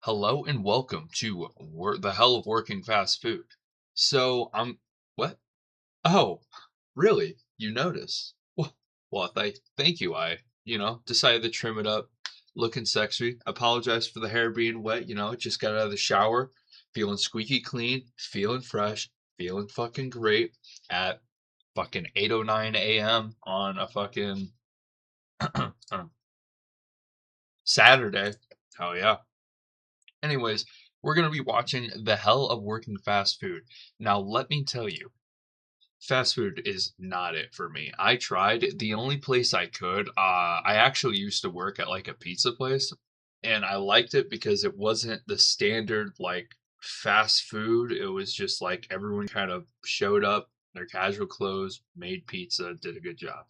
Hello and welcome to the hell of working fast food. So I'm what? Oh, really? You notice? Well, thank you. I decided to trim it up, looking sexy. Apologize for the hair being wet. Just got out of the shower, feeling squeaky clean, feeling fresh, feeling fucking great at fucking 8:09 a.m. on a fucking Saturday. Oh yeah. Anyways, we're going to be watching The Hell of Working Fast Food. Now, let me tell you, fast food is not it for me. I tried the only place I could. I actually used to work at like a pizza place, and I liked it because it wasn't the standard like fast food. It was just like everyone kind of showed up, their casual clothes, made pizza, did a good job.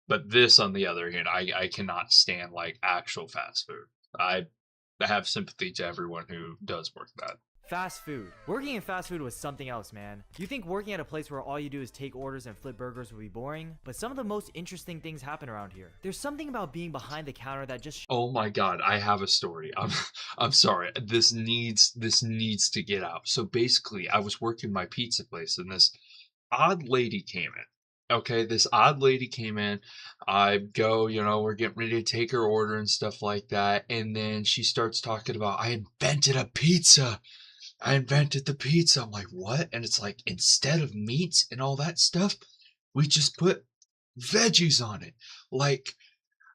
But this, on the other hand, I cannot stand like actual fast food. I have sympathy to everyone who does work that. Fast food. Working in fast food was something else, man. You think working at a place where all you do is take orders and flip burgers would be boring? But some of the most interesting things happen around here. There's something about being behind the counter that just Oh my God, I have a story. I'm sorry. This needs to get out. So basically, I was working my pizza place and this odd lady came in. Okay, this odd lady came in. I go, we're getting ready to take her order and stuff like that. And then she starts talking about, I invented a pizza. I invented the pizza. I'm like, what? And it's like, instead of meats and all that stuff, we just put veggies on it. Like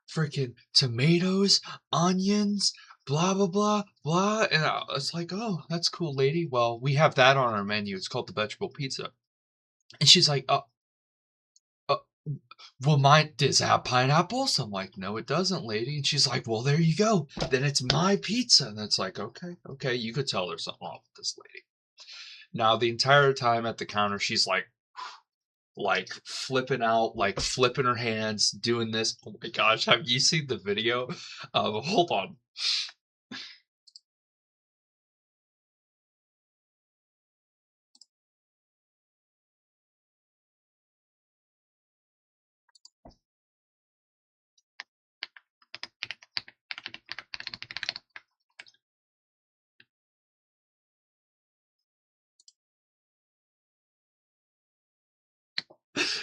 freaking tomatoes, onions, blah, blah, blah, blah. And I was like, oh, that's cool, lady. Well, we have that on our menu. It's called the vegetable pizza. And she's like, uh, well, mine does it have pineapples? I'm like, no, it doesn't, lady. And she's like, well, there you go. Then it's my pizza. And it's like, okay, okay. You could tell there's something wrong with this lady. Now, the entire time at the counter, she's like flipping out, like flipping her hands, doing this. Oh my gosh, have you seen the video? Hold on.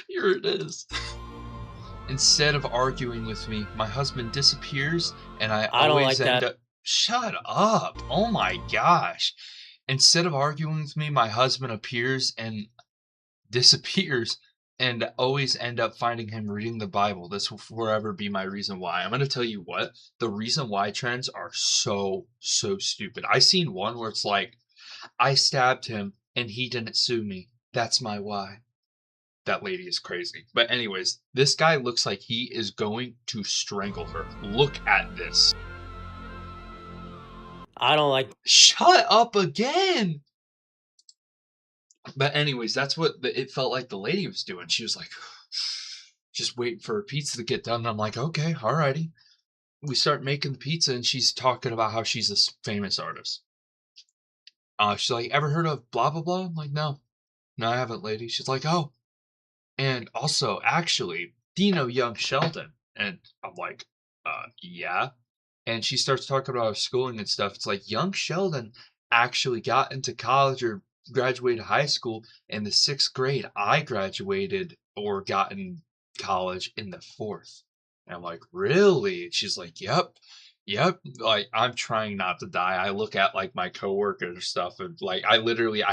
Here it is. Instead of arguing with me, my husband disappears and I I don't always like end that. up. Shut up. Oh my gosh. Instead of arguing with me, my husband appears and disappears and always end up finding him reading the Bible. This will forever be my reason why. I'm going to tell you what, the reason why trends are so stupid. I seen one where it's like, I stabbed him and he didn't sue me. That's my why. That lady is crazy. But anyways, this guy looks like he is going to strangle her. Look at this. I don't like. Shut up again. But anyways, that's what it felt like the lady was doing. She was like, just waiting for her pizza to get done. And I'm like, okay, alrighty. We start making the pizza, and she's talking about how she's this famous artist. She's like, ever heard of blah blah blah? I'm like, no, no, I haven't, lady. She's like, oh, and also, actually, do you know young Sheldon? And I'm like, yeah. And she starts talking about her schooling and stuff. It's like young Sheldon actually got into college or graduated high school in the sixth grade. I graduated or got in college in the fourth. And I'm like, really? And she's like, yep. Yep. Like I'm trying not to die. I look at like my coworkers stuff and like I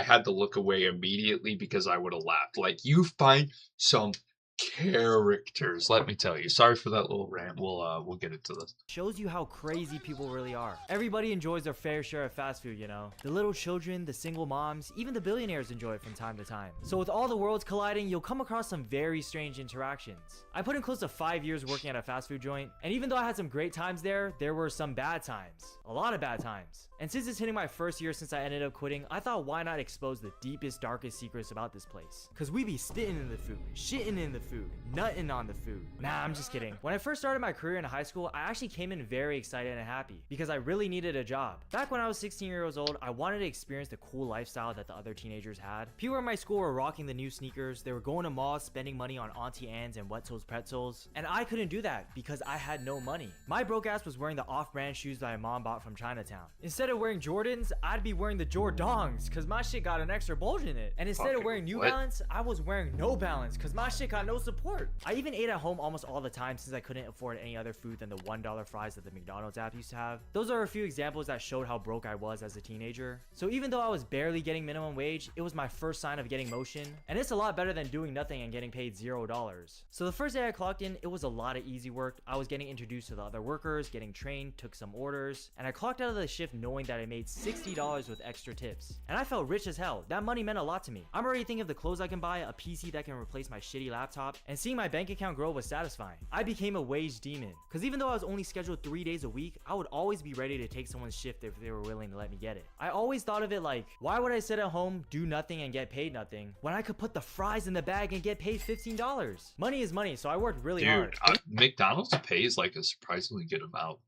had to look away immediately because I would have laughed. Like you find some characters, let me tell you. Sorry for that little rant. We'll get into this. shows you how crazy people really are. Everybody enjoys their fair share of fast food, you know? The little children, the single moms, even the billionaires enjoy it from time to time. So with all the worlds colliding, you'll come across some very strange interactions. I put in close to 5 years working at a fast food joint, and even though I had some great times there were some bad times. A lot of bad times. And since it's hitting my first year since I ended up quitting, I thought why not expose the deepest, darkest secrets about this place. Cause we be spitting in the food, shitting in the food, nutting on the food. Nah, I'm just kidding. When I first started my career in high school, I actually came in very excited and happy because I really needed a job. Back when I was 16 years old, I wanted to experience the cool lifestyle that the other teenagers had. People in my school were rocking the new sneakers, they were going to malls, spending money on Auntie Anne's and Wetzel's pretzels, and I couldn't do that because I had no money. My broke ass was wearing the off-brand shoes that my mom bought from Chinatown. Instead of wearing Jordans, I'd be wearing the Jordongs because my shit got an extra bulge in it. And instead of wearing New Balance, I was wearing No Balance because my shit got no support. I even ate at home almost all the time since I couldn't afford any other food than the $1 fries that the McDonald's app used to have. Those are a few examples that showed how broke I was as a teenager. So even though I was barely getting minimum wage, it was my first sign of getting motion, and it's a lot better than doing nothing and getting paid $0. So the first day I clocked in, it was a lot of easy work. I was getting introduced to the other workers, getting trained, took some orders, and I clocked out of the shift knowing that I made $60 with extra tips. And I felt rich as hell. That money meant a lot to me. I'm already thinking of the clothes I can buy, a PC that can replace my shitty laptop, and seeing my bank account grow was satisfying. I became a wage demon, because even though I was only scheduled 3 days a week, I would always be ready to take someone's shift if they were willing to let me get it. I always thought of it like, why would I sit at home, do nothing, and get paid nothing, when I could put the fries in the bag and get paid $15? Money is money, so I worked really hard. McDonald's pays like a surprisingly good amount.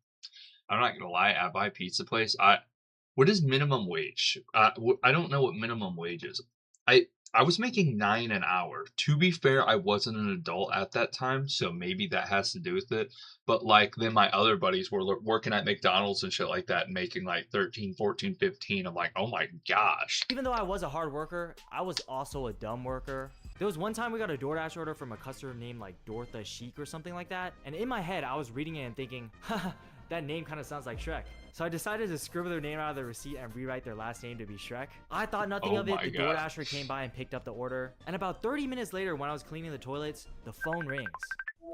I'm not gonna lie, at my pizza place, what is minimum wage? I don't know what minimum wage is. I was making 9 an hour. To be fair, I wasn't an adult at that time, so maybe that has to do with it. But like then my other buddies were working at McDonald's and shit like that, and making like 13, 14, 15. I'm like, oh my gosh. Even though I was a hard worker, I was also a dumb worker. There was one time we got a DoorDash order from a customer named like Dortha Chic or something like that, and in my head I was reading it and thinking, haha, that name kind of sounds like Shrek. So I decided to scribble their name out of the receipt and rewrite their last name to be Shrek. I thought nothing of it. The DoorDasher came by and picked up the order. And about 30 minutes later, when I was cleaning the toilets, the phone rings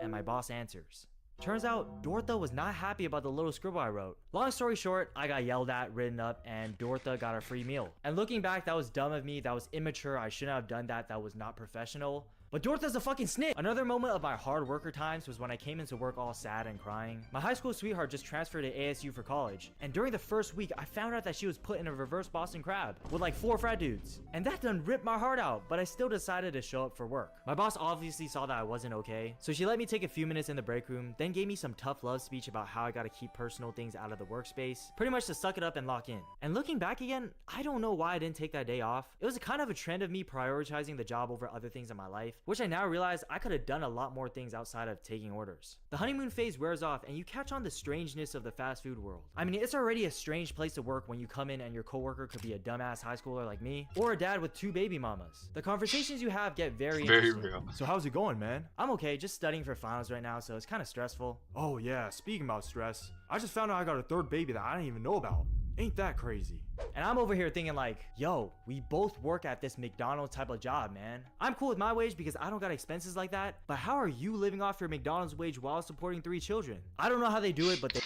and my boss answers. Turns out Dortha was not happy about the little scribble I wrote. Long story short, I got yelled at, written up, and Dortha got a free meal. And looking back, that was dumb of me, that was immature, I shouldn't have done that, that was not professional. But Dortha's a fucking snitch. Another moment of my hard worker times was when I came into work all sad and crying. My high school sweetheart just transferred to ASU for college, and during the first week, I found out that she was put in a reverse Boston Crab with like 4 frat dudes. And that done ripped my heart out, but I still decided to show up for work. My boss obviously saw that I wasn't okay, so she let me take a few minutes in the break room, then gave me some tough love speech about how I gotta keep personal things out of the workspace, pretty much to suck it up and lock in. And looking back again, I don't know why I didn't take that day off. It was a kind of a trend of me prioritizing the job over other things in my life, which I now realize I could have done a lot more things outside of taking orders. The honeymoon phase wears off and you catch on the strangeness of the fast food world. I mean, it's already a strange place to work when you come in and your coworker could be a dumbass high schooler like me, or a dad with 2 baby mamas. The conversations you have get very interesting. Real. So how's it going, man? I'm okay, just studying for finals right now, so it's kind of stressful. Oh yeah, speaking about stress, I just found out I got a 3rd baby that I didn't even know about. Ain't that crazy? And I'm over here thinking like, yo, we both work at this McDonald's type of job, man. I'm cool with my wage because I don't got expenses like that, but how are you living off your McDonald's wage while supporting 3 children? I don't know how they do it, but they...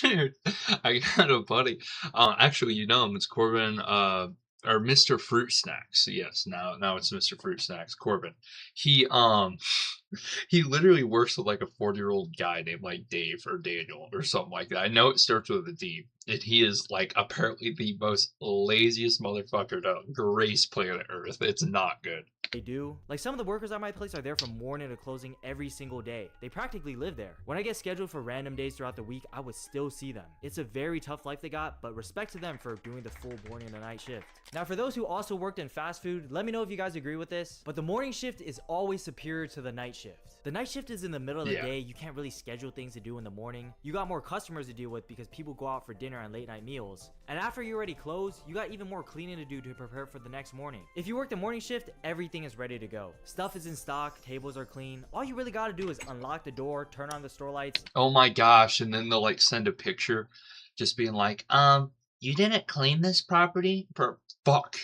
Dude, I got a buddy. Actually, you know him. It's Corbin, or Mr. Fruit Snacks. Yes, now it's Mr. Fruit Snacks, Corbin. He he literally works with like a 40-year-old guy named like Dave or Daniel or something like that. I know it starts with a D. And he is like apparently the most laziest motherfucker to grace planet Earth. It's not good. They do. Like some of the workers at my place are there from morning to closing every single day. They practically live there. When I get scheduled for random days throughout the week, I would still see them. It's a very tough life they got, but respect to them for doing the full morning to night shift. Now for those who also worked in fast food, let me know if you guys agree with this, but the morning shift is always superior to the night shift. The night shift is in the middle of the day. You can't really schedule things to do in the morning. You got more customers to deal with because people go out for dinner and late night meals. And after you already close, you got even more cleaning to do to prepare for the next morning. If you work the morning shift, everything is ready to go. Stuff is in stock, tables are clean. All you really got to do is unlock the door, turn on the store lights. Oh my gosh, and then they'll like send a picture just being like, you didn't clean this property? Fuck.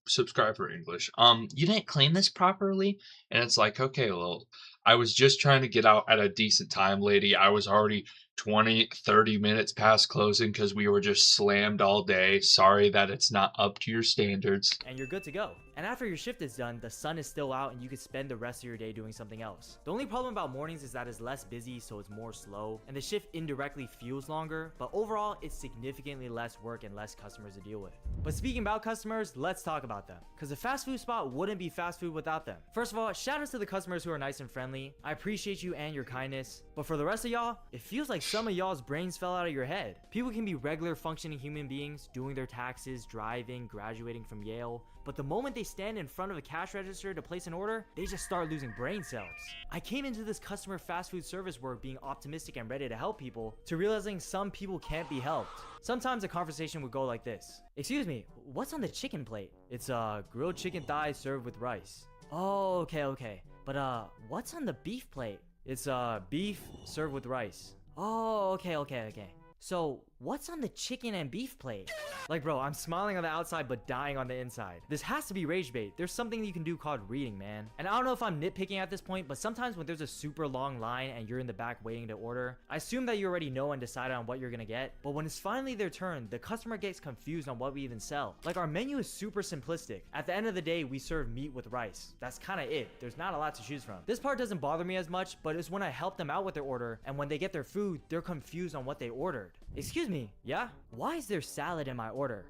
Subscribe for English. You didn't clean this properly? And it's like, okay, well, I was just trying to get out at a decent time, lady. I was already 20, 30 minutes past closing because we were just slammed all day. Sorry that it's not up to your standards. And you're good to go. And after your shift is done, the sun is still out and you could spend the rest of your day doing something else. The only problem about mornings is that it's less busy, so it's more slow, and the shift indirectly feels longer, but overall, it's significantly less work and less customers to deal with. But speaking about customers, let's talk about them. Because a fast food spot wouldn't be fast food without them. First of all, shout outs to the customers who are nice and friendly. I appreciate you and your kindness. But for the rest of y'all, it feels like some of y'all's brains fell out of your head. People can be regular functioning human beings, doing their taxes, driving, graduating from Yale, but the moment they stand in front of a cash register to place an order, they just start losing brain cells. I came into this customer fast food service work being optimistic and ready to help people, to realizing some people can't be helped. Sometimes a conversation would go like this. Excuse me, what's on the chicken plate? It's grilled chicken thighs served with rice. Oh, okay. But what's on the beef plate? It's beef served with rice. Oh, okay. So, what's on the chicken and beef plate? Like, bro, I'm smiling on the outside but dying on the inside. This has to be rage bait. There's something you can do called reading, man. And I don't know if I'm nitpicking at this point, but sometimes when there's a super long line and you're in the back waiting to order, I assume that you already know and decided on what you're gonna get. But when it's finally their turn, the customer gets confused on what we even sell. Like, our menu is super simplistic. At the end of the day, we serve meat with rice. That's kind of it. There's not a lot to choose from. This part doesn't bother me as much, but it's when I help them out with their order, and when they get their food, they're confused on what they ordered. Excuse me, yeah? Why is there salad in my order?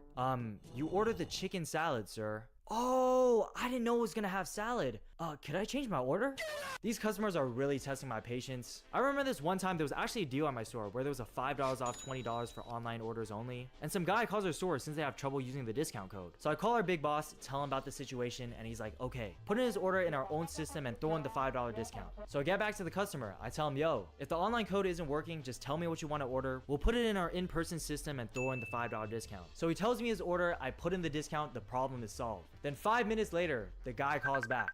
You ordered the chicken salad, sir. Oh, I didn't know it was gonna have salad. Could I change my order? These customers are really testing my patience. I remember this one time there was actually a deal at my store where there was a $5 off $20 for online orders only. And some guy calls our store since they have trouble using the discount code. So I call our big boss, tell him about the situation, and he's like, okay, put in his order in our own system and throw in the $5 discount. So I get back to the customer. I tell him, yo, if the online code isn't working, just tell me what you want to order. We'll put it in our in-person system and throw in the $5 discount. So he tells me his order, I put in the discount, the problem is solved. Then 5 minutes later, the guy calls back.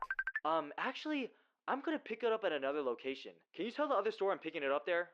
Actually, I'm gonna pick it up at another location. Can you tell the other store I'm picking it up there?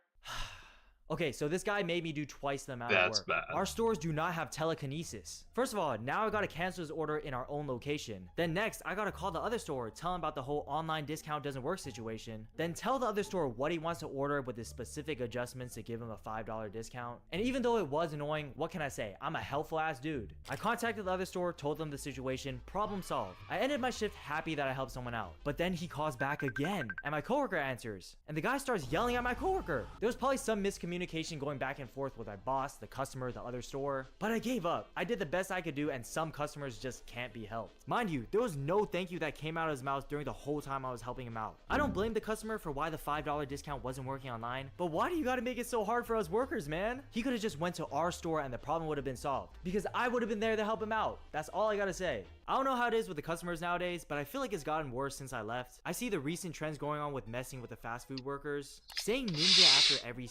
Okay, so this guy made me do twice the amount of work. Bad. Our stores do not have telekinesis. First of all, now I gotta cancel his order in our own location. Then next, I gotta call the other store, tell him about the whole online discount doesn't work situation. Then tell the other store what he wants to order with the specific adjustments to give him a $5 discount. And even though it was annoying, what can I say? I'm a helpful ass dude. I contacted the other store, told them the situation, problem solved. I ended my shift happy that I helped someone out. But then he calls back again, and my coworker answers. And the guy starts yelling at my coworker. There was probably some miscommunication going back and forth with my boss, the customer, the other store, but I gave up. I did the best I could do, and some customers just can't be helped. Mind you, there was no thank you that came out of his mouth during the whole time I was helping him out. I don't blame the customer for why the $5 discount wasn't working online, but why do you gotta make it so hard for us workers, man? He could have just went to our store and the problem would have been solved, because I would have been there to help him out. That's all I gotta say. I don't know how it is with the customers nowadays, but I feel like it's gotten worse since I left. I see the recent trends going on with messing with the fast food workers, saying ninja after every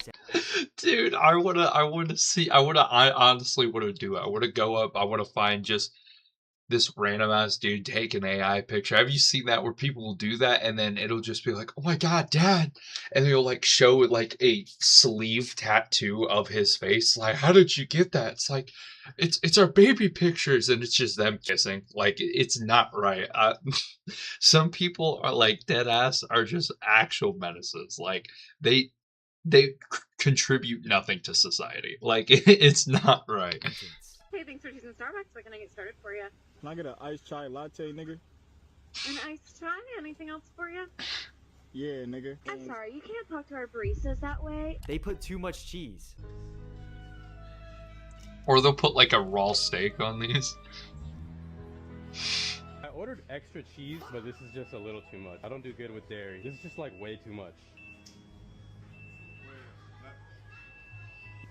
Dude, I honestly wanna do it. I wanna go up, I wanna find just this random ass dude take an AI picture. Have you seen that where people will do that and then it'll just be like, oh my god, dad, and they'll like show like a sleeve tattoo of his face. Like, how did you get that? It's like, it's our baby pictures and it's just them kissing. Like, it's not right. Some people are like dead ass are just actual menaces. Like, they contribute nothing to society. Like, it's not right. sentence. Hey, thanks for choosing Starbucks. What can I get started for you? Can I get an iced chai latte, nigga? An iced chai? Anything else for you? Yeah, nigga. I'm sorry, you can't talk to our baristas that way. They put too much cheese. Or they'll put like a raw steak on these. I ordered extra cheese, but this is just a little too much. I don't do good with dairy. This is just like way too much.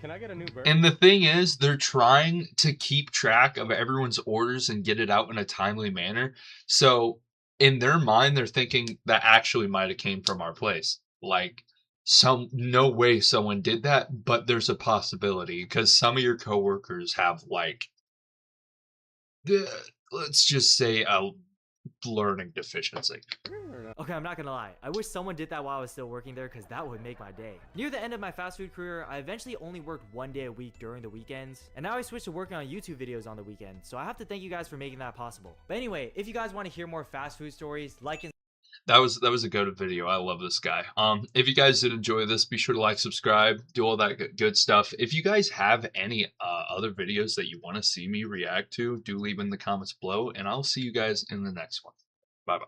Can I get a new burger? And the thing is, they're trying to keep track of everyone's orders and get it out in a timely manner. So in their mind, they're thinking that actually might have came from our place. Like, no way someone did that, but there's a possibility because some of your coworkers have like, let's just say a learning deficiency. Okay, I'm not gonna lie. I wish someone did that while I was still working there because that would make my day. Near the end of my fast food career, I eventually only worked one day a week during the weekends. And now I switched to working on YouTube videos on the weekend. So I have to thank you guys for making that possible. But anyway, if you guys want to hear more fast food stories, like and That was a good video. I love this guy. If you guys did enjoy this, be sure to like, subscribe, do all that good stuff. If you guys have any other videos that you want to see me react to, do leave in the comments below, and I'll see you guys in the next one. Bye bye.